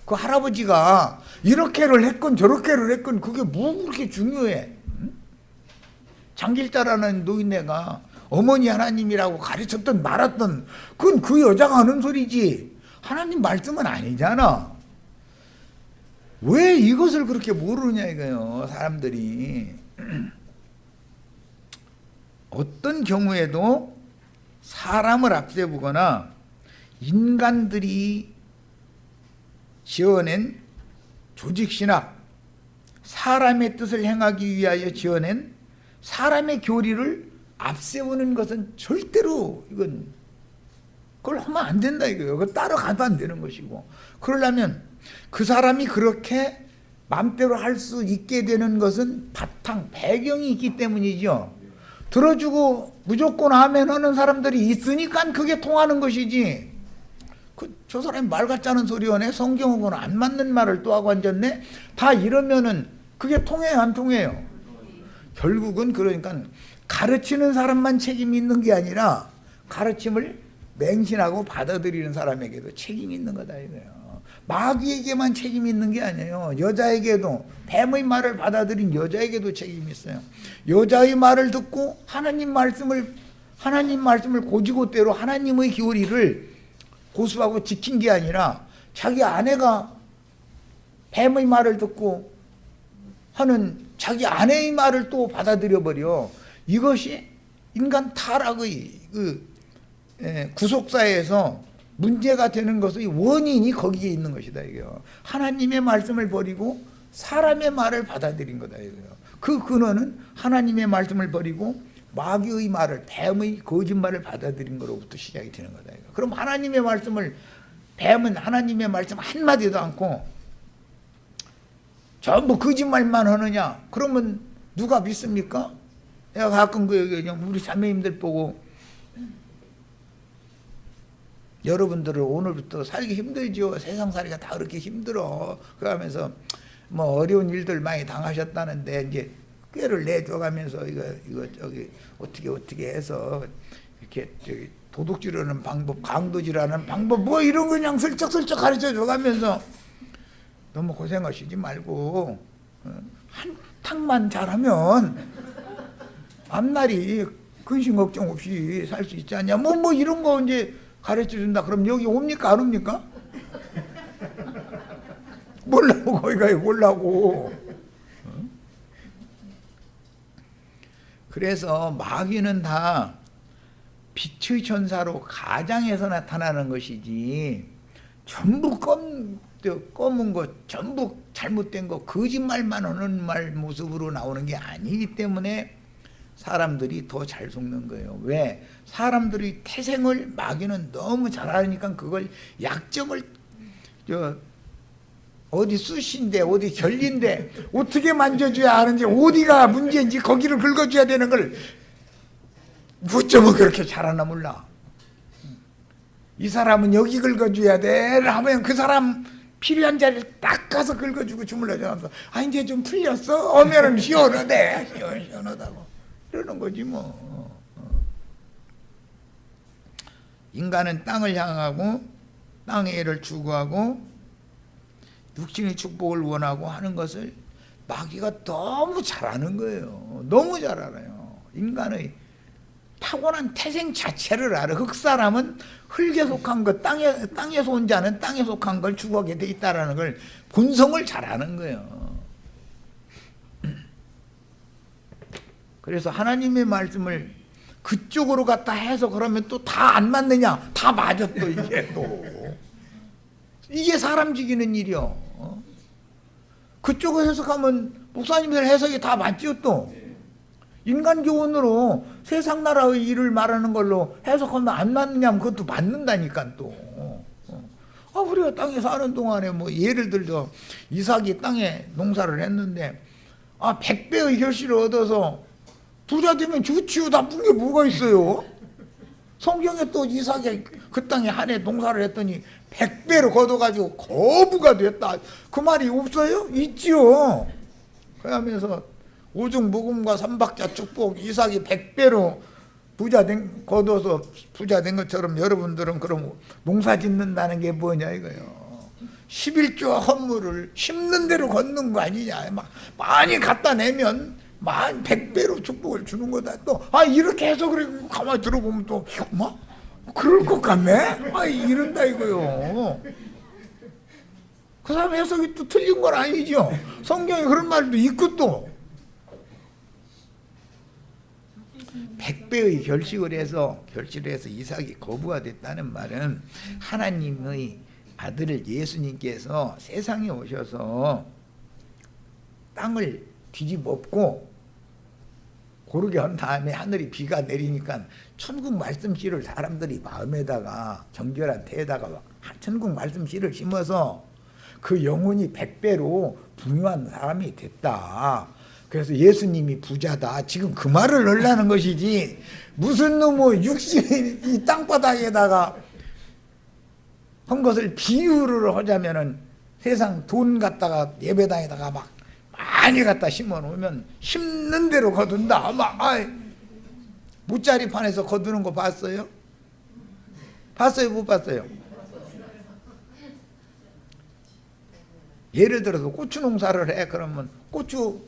그 할아버지가 이렇게를 했건 저렇게를 했건 그게 뭐 그렇게 중요해? 장길자라는 노인네가 어머니 하나님이라고 가르쳤던 말았던 그건 그 여자가 하는 소리지 하나님 말씀은 아니잖아. 왜 이것을 그렇게 모르냐 이거예요. 사람들이 어떤 경우에도 사람을 앞세우거나 인간들이 지어낸 조직신학, 사람의 뜻을 행하기 위하여 지어낸 사람의 교리를 앞세우는 것은 절대로 이건 그걸 하면 안 된다 이거예요. 그걸 따라가도 안 되는 것이고 그러려면 그 사람이 그렇게 마음대로 할 수 있게 되는 것은 바탕, 배경이 있기 때문이죠. 들어주고 무조건 아멘 하는 사람들이 있으니까 그게 통하는 것이지 저 사람이 말 같지 않은 소리 하네 성경하고는 안 맞는 말을 또 하고 앉았네 다 이러면은 그게 통해요 안 통해요? 결국은 그러니까 가르치는 사람만 책임이 있는 게 아니라 가르침을 맹신하고 받아들이는 사람에게도 책임이 있는 거다 이거예요. 마귀에게만 책임이 있는 게 아니에요. 여자에게도 뱀의 말을 받아들인 여자에게도 책임이 있어요. 여자의 말을 듣고 하나님 말씀을 고지고대로 하나님의 교리를 고수하고 지킨 게 아니라 자기 아내가 뱀의 말을 듣고 하는 자기 아내의 말을 또 받아들여 버려. 이것이 인간 타락의 구속사에서 문제가 되는 것의 원인이 거기에 있는 것이다 이거요. 하나님의 말씀을 버리고 사람의 말을 받아들인 거다 이거요. 그 근원은 하나님의 말씀을 버리고 마귀의 말을 뱀의 거짓말을 받아들인 거로부터 시작이 되는 거다 이거. 그럼 하나님의 말씀을 뱀은 하나님의 말씀 한마디도 않고 전부 거짓말만 하느냐? 그러면 누가 믿습니까? 내가 가끔 우리 자매님들 보고 여러분들은 오늘부터 살기 힘들죠. 세상 살기가 다 그렇게 힘들어. 그러면서 뭐 어려운 일들 많이 당하셨다는데 이제 꾀를 내줘가면서 이거 저기 어떻게 해서 이렇게 저기 도둑질하는 방법, 강도질하는 방법 뭐 이런 거 그냥 슬쩍슬쩍 가르쳐 줘가면서 너무 고생하시지 말고 한 탕만 잘하면 앞날이 근심 걱정 없이 살 수 있지 않냐. 뭐 이런 거 이제 가르쳐 준다. 그럼 여기 옵니까 안 옵니까? 몰라고 거기 가요. 몰라고. 그래서 마귀는 다 빛의 천사로 가장에서 나타나는 것이지 전부 검은 것, 전부 잘못된 것, 거짓말만 하는 말 모습으로 나오는 게 아니기 때문에 사람들이 더 잘 속는 거예요. 왜? 사람들이 태생을 마귀는 너무 잘 아니까 그걸 약점을 어디 쑤신데 어디 결린데 어떻게 만져줘야 하는지 어디가 문제인지 거기를 긁어줘야 되는 걸 무점은 그렇게 잘하나 몰라. 이 사람은 여기 긁어줘야 돼 하면 그 사람 필요한 자리를 딱 가서 긁어주고 주물러줘서 아 이제 좀 풀렸어? 오면은 시원하대. 시원하다고 이러는 거지 뭐. 인간은 땅을 향하고 땅의 애를 추구하고 육신의 축복을 원하고 하는 것을 마귀가 너무 잘하는 거예요. 너무 잘 알아요. 인간의 타고난 태생 자체를 알아. 흙사람은 흙에 속한 것, 땅에서 온 자는 땅에 속한 걸 추구하게 돼 있다라는 걸 본성을 잘 아는 거예요. 그래서 하나님의 말씀을 그쪽으로 갖다 해서 그러면 또 다 안 맞느냐? 다 맞아 또 이게 또. 이게 사람 죽이는 일이요. 그쪽을 해석하면 목사님들 해석이 다 맞지요 또. 인간 교훈으로 세상 나라의 일을 말하는 걸로 해석하면 안 맞느냐면 그것도 맞는다니까 또. 우리가 땅에 사는 동안에 뭐 예를 들어 이삭이 땅에 농사를 했는데 100배의 결실을 얻어서 부자 되면 좋지요. 나쁜 게 뭐가 있어요? 성경에 또 이삭이 그 땅에 한 해 농사를 했더니 100배로 걷어가지고 거부가 됐다. 그 말이 없어요? 있지요. 그러면서 오중 복음과 삼박자 축복 이삭이 100배로 거둬서 부자 된 것처럼 여러분들은 그럼 농사 짓는다는 게 뭐냐 이거요. 11조 헌물을 심는 대로 걷는 거 아니냐. 막 많이 갖다 내면 100배로 축복을 주는 거다. 또 이렇게 해서 그래 가만히 들어보면 또 뭐 그럴 것 같네. 이런다 이거요. 그 사람 해석이 또 틀린 건 아니죠. 성경에 그런 말도 있고 또 100배의 결실을 해서 이삭이 거부가 됐다는 말은 하나님의 아들을 예수님께서 세상에 오셔서 땅을 뒤집었고 고르게 한 다음에 하늘이 비가 내리니까 천국 말씀씨를 사람들이 마음에다가 정결한 태에다가 천국 말씀씨를 심어서 그 영혼이 100배로 풍요한 사람이 됐다. 그래서 예수님이 부자다. 지금 그 말을 하려는 것이지 무슨 놈의 육신이 이 땅바닥에다가 한 것을 비유를 하자면은 세상 돈 갖다가 예배당에다가 막 많이 갖다 심어 놓으면 심는 대로 거둔다. 무짜리판에서 거두는 거 봤어요? 봤어요? 못 봤어요? 예를 들어서 고추 농사를 해. 그러면 고추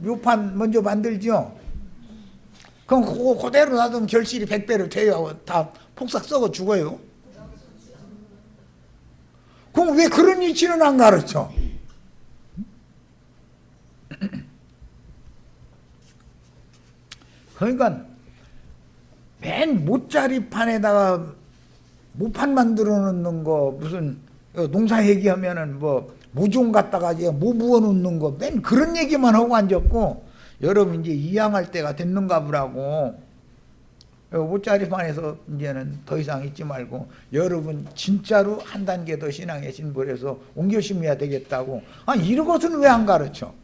묘판 먼저 만들죠. 그럼 그거 그대로 놔두면 결실이 100배로 돼요. 다 폭삭 썩어 죽어요. 그럼 왜 그런 이치는 안 가르쳐? 그러니까 맨 모짜리판에다가 모판 만들어 놓는 거 무슨 농사 얘기하면은 뭐 모종 갖다가 뭐 부어 놓는 거 맨 그런 얘기만 하고 앉았고 여러분 이제 이양할 때가 됐는가 보라고 모짜리판에서 이제는 더 이상 있지 말고 여러분 진짜로 한 단계 더 신앙의 진보를 해서 옮겨 심어야 되겠다고. 이런 것은 왜 안 가르쳐?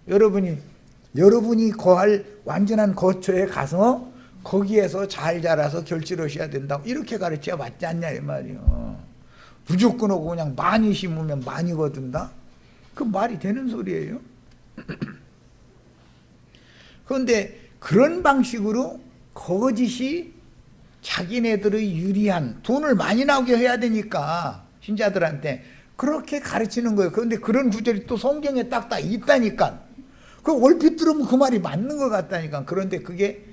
여러분이 거할 완전한 거처에 가서 거기에서 잘 자라서 결실하셔야 된다고 이렇게 가르쳐 맞지 않냐 이 말이요. 무조건 하고 그냥 많이 심으면 많이 거둔다? 그 말이 되는 소리예요. 그런데 그런 방식으로 거짓이 자기네들의 유리한 돈을 많이 나오게 해야 되니까 신자들한테 그렇게 가르치는 거예요. 그런데 그런 구절이 또 성경에 딱딱 있다니까. 그 얼핏 들으면 그 말이 맞는 것 같다니까. 그런데 그게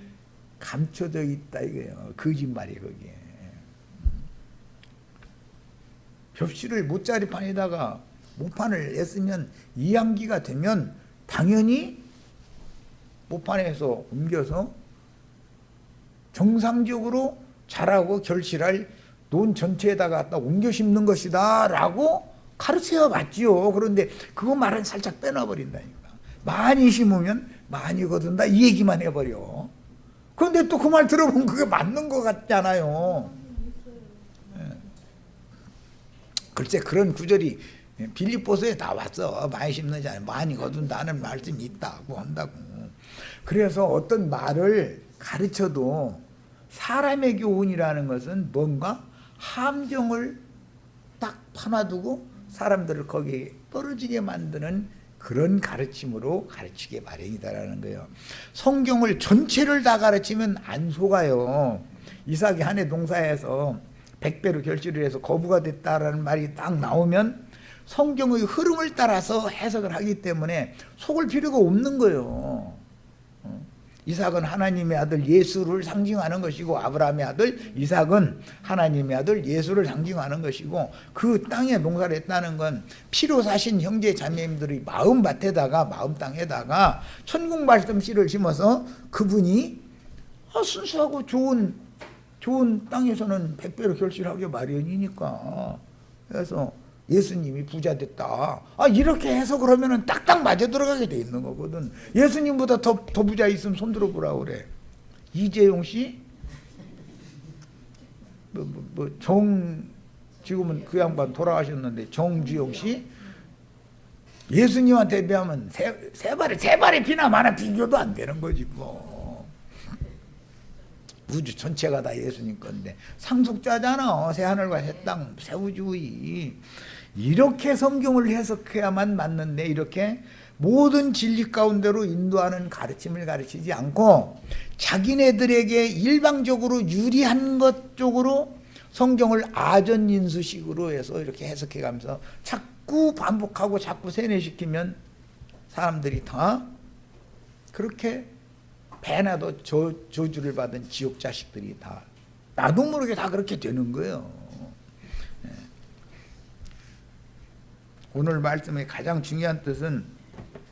감춰져 있다 이거예요. 거짓말이 그게. 접시를 못자리판에다가 모판을 냈으면 이항기가 되면 당연히 모판에서 옮겨서 정상적으로 자라고 결실할 논 전체에다가 갖다 옮겨 심는 것이다 라고 가르쳐야 맞지요. 그런데 그거 말은 살짝 빼놔버린다니까. 많이 심으면 많이 거둔다 이 얘기만 해버려. 그런데 또 그 말 들어보면 그게 맞는 것 같잖아요. 글쎄 그런 구절이 빌립보서에 나왔어. 많이 심는 자는 많이 거둔다는 말씀이 있다고 한다고. 그래서 어떤 말을 가르쳐도 사람의 교훈이라는 것은 뭔가 함정을 딱 파놔두고 사람들을 거기에 떨어지게 만드는 그런 가르침으로 가르치게 마련이다라는 거예요. 성경을 전체를 다 가르치면 안 속아요. 이삭이 한 해 농사에서 100배로 결실을 해서 거부가 됐다라는 말이 딱 나오면 성경의 흐름을 따라서 해석을 하기 때문에 속을 필요가 없는 거예요. 이삭은 하나님의 아들 예수를 상징하는 것이고 아브라함의 아들 이삭은 하나님의 아들 예수를 상징하는 것이고 그 땅에 농사를 했다는 건 피로 사신 형제 자매님들의 마음 땅에다가 천국 말씀 씨를 심어서 그분이 순수하고 좋은 땅에서는 100배로 결실하게 마련이니까. 그래서 예수님이 부자 됐다. 이렇게 해석을 하면은 딱딱 맞아 들어가게 돼 있는 거거든. 예수님보다 더 부자 있으면 손 들어보라고 그래. 이재용 씨? 지금은 그 양반 돌아가셨는데 정주영 씨? 예수님한테 비하면 세 발의 피나 마나 비교도 안 되는 거지 뭐. 우주 전체가 다 예수님 건데 상속자잖아. 새하늘과 새 땅, 새 우주의. 이렇게 성경을 해석해야만 맞는데 이렇게 모든 진리 가운데로 인도하는 가르침을 가르치지 않고 자기네들에게 일방적으로 유리한 것 쪽으로 성경을 아전인수식으로 해서 이렇게 해석해가면서 자꾸 반복하고 자꾸 세뇌시키면 사람들이 다 그렇게 배나도 저주를 받은 지옥 자식들이 다 나도 모르게 다 그렇게 되는 거예요. 오늘 말씀의 가장 중요한 뜻은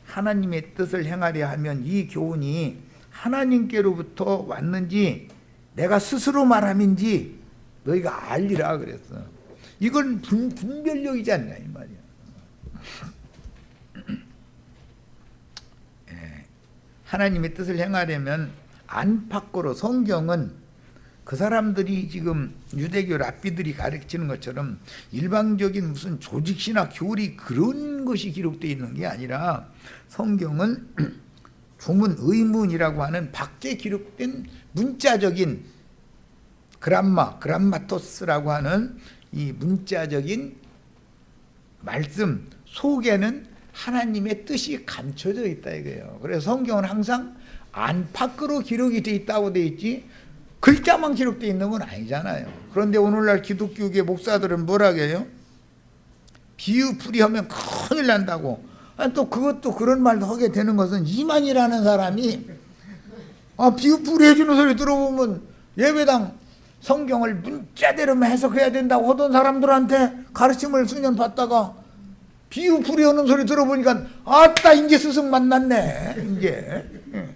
하나님의 뜻을 행하려 하면 이 교훈이 하나님께로부터 왔는지 내가 스스로 말함인지 너희가 알리라 그랬어. 이건 분별력이지 않냐 이 말이야. 하나님의 뜻을 행하려면 안팎으로 성경은 그 사람들이 지금 유대교 랍비들이 가르치는 것처럼 일방적인 무슨 조직시나 교리 그런 것이 기록되어 있는 게 아니라 성경은 조문 의문이라고 하는 밖에 기록된 문자적인 그람마토스라고 하는 이 문자적인 말씀 속에는 하나님의 뜻이 감춰져 있다 이거예요. 그래서 성경은 항상 안팎으로 기록이 돼 있다고 돼 있지 글자만 기록되어 있는 건 아니잖아요. 그런데 오늘날 기독교계 목사들은 뭐라고 해요? 비유풀이 하면 큰일 난다고. 또 그것도 그런 말도 하게 되는 것은 이만희라는 사람이 비유풀이 해주는 소리 들어보면 예배당 성경을 문자대로만 해석해야 된다고 하던 사람들한테 가르침을 수년 받다가 비유풀이 하는 소리 들어보니까 아따 이제 스승 만났네 이제.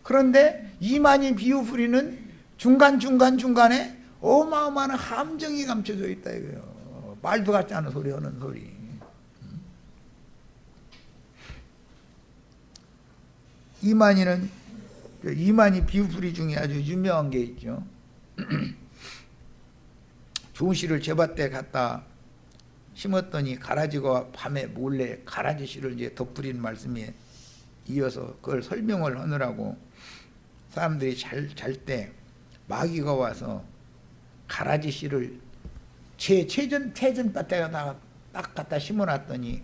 그런데 이만희 비유풀이는 중간에 어마어마한 함정이 감춰져 있다 이거예요. 말도 같지 않은 소리 하는 소리. 이만희 비유풀이 중에 아주 유명한 게 있죠. 좋은 씨를 제밭에 갖다 심었더니 가라지가 밤에 몰래 가라지 씨를 이제 덧뿌리는 말씀에 이어서 그걸 설명을 하느라고 사람들이 잘 때 마귀가 와서 가라지 씨를 채전밭에다가 딱 갖다 심어놨더니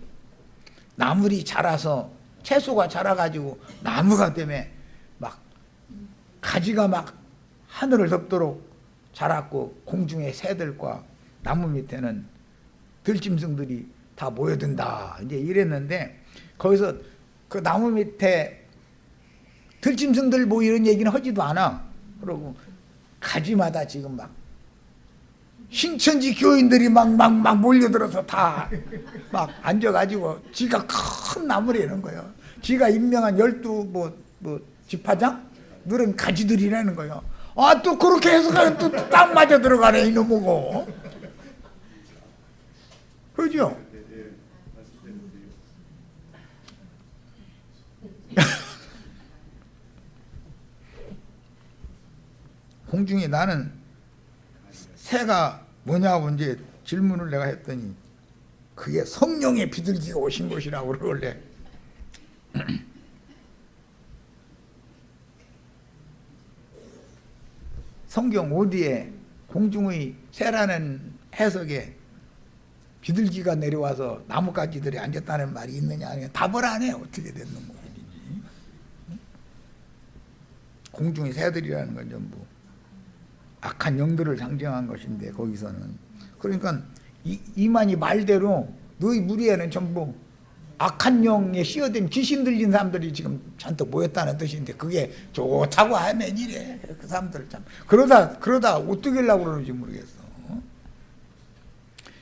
나물이 자라서 채소가 자라가지고 나무가 되면 막 가지가 막 하늘을 덮도록 자랐고 공중의 새들과 나무 밑에는 들짐승들이 다 모여든다 이제 이랬는데 거기서 그 나무 밑에 들짐승들 뭐 이런 얘기는 하지도 않아. 그러고 가지마다 지금 막 신천지 교인들이 막 몰려들어서 다 막 앉아가지고 지가 큰 나무라는 거예요. 지가 임명한 12 지파장 늘은 가지들이라는 거예요. 아, 또 그렇게 해석하면 또 딱 맞아 들어가네 이놈하고. 그죠? 공중에 나는 새가 뭐냐고 이제 질문을 내가 했더니 그게 성령의 비둘기가 오신 것이라고 그러길래 성경 어디에 공중의 새라는 해석에 비둘기가 내려와서 나뭇가지들이 앉았다는 말이 있느냐 아니면 답을 안 해. 어떻게 됐는 모양인지. 공중의 새들이라는 건 전부 악한 영들을 상징한 것인데 거기서는 그러니까 이만희 말대로 너희 무리에는 전부 악한 영에 씌어된 귀신 들린 사람들이 지금 잔뜩 모였다는 뜻인데 그게 좋다고 하면 이래. 그 사람들 참 그러다 어떻게 하려고 그러는지 모르겠어.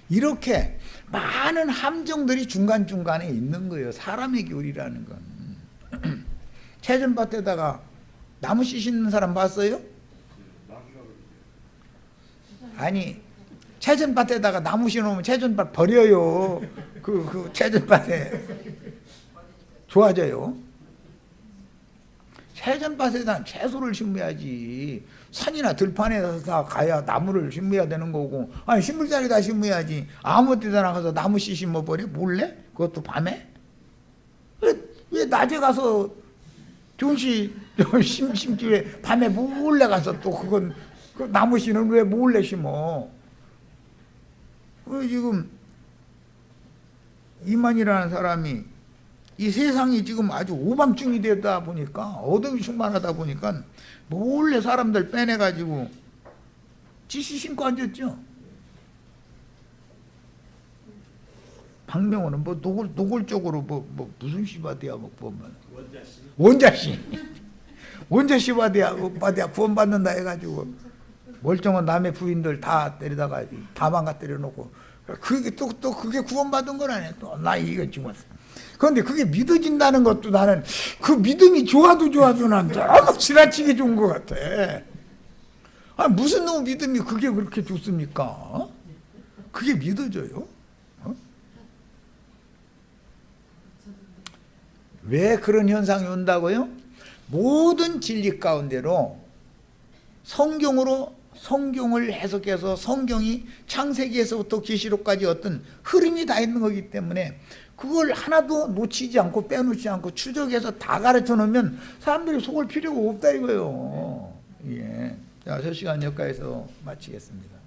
이렇게 많은 함정들이 중간중간에 있는 거예요. 사람의 교리라는 건. 채전밭에다가 나무 씻는 사람 봤어요? 아니 채전밭에다가 나무 심으면 채전밭 버려요. 그 채전밭에 좋아져요. 채전밭에다 채소를 심어야지. 산이나 들판에다 가야 나무를 심어야 되는 거고. 아니 심을 자리다 심어야지. 아무 데나 가서 나무 씨 심어버려? 몰래? 그것도 밤에? 왜 낮에 가서 좋은 심기에 밤에 몰래 가서 또 그건 그 나무 씨는 왜 몰래 심어? 지금 이만이라는 사람이 이 세상이 지금 아주 오밤중이 되다 보니까 어둠이 충만하다 보니까 몰래 사람들 빼내가지고 지시 신고 앉았죠. 박명호는 뭐 노골적으로 무슨 시바디야 보면 원자씨 바디야 구원받는다 해가지고 멀쩡한 남의 부인들 다 때리다가 다 망가 때려놓고 그게 또 그게 구원받은 거라네. 또 나 이거 지금 그런데 그게 믿어진다는 것도 나는 그 믿음이 좋아도 난 너무 지나치게 좋은 것 같아. 아, 무슨 놈 믿음이 그게 그렇게 좋습니까? 그게 믿어져요? 왜 그런 현상이 온다고요? 모든 진리 가운데로 성경을 해석해서 성경이 창세기에서부터 계시록까지 어떤 흐름이 다 있는 거기 때문에 그걸 하나도 놓치지 않고 빼놓지 않고 추적해서 다 가르쳐 놓으면 사람들이 속을 필요가 없다 이거예요. 예. 자, 저 시간 여기까지서 마치겠습니다.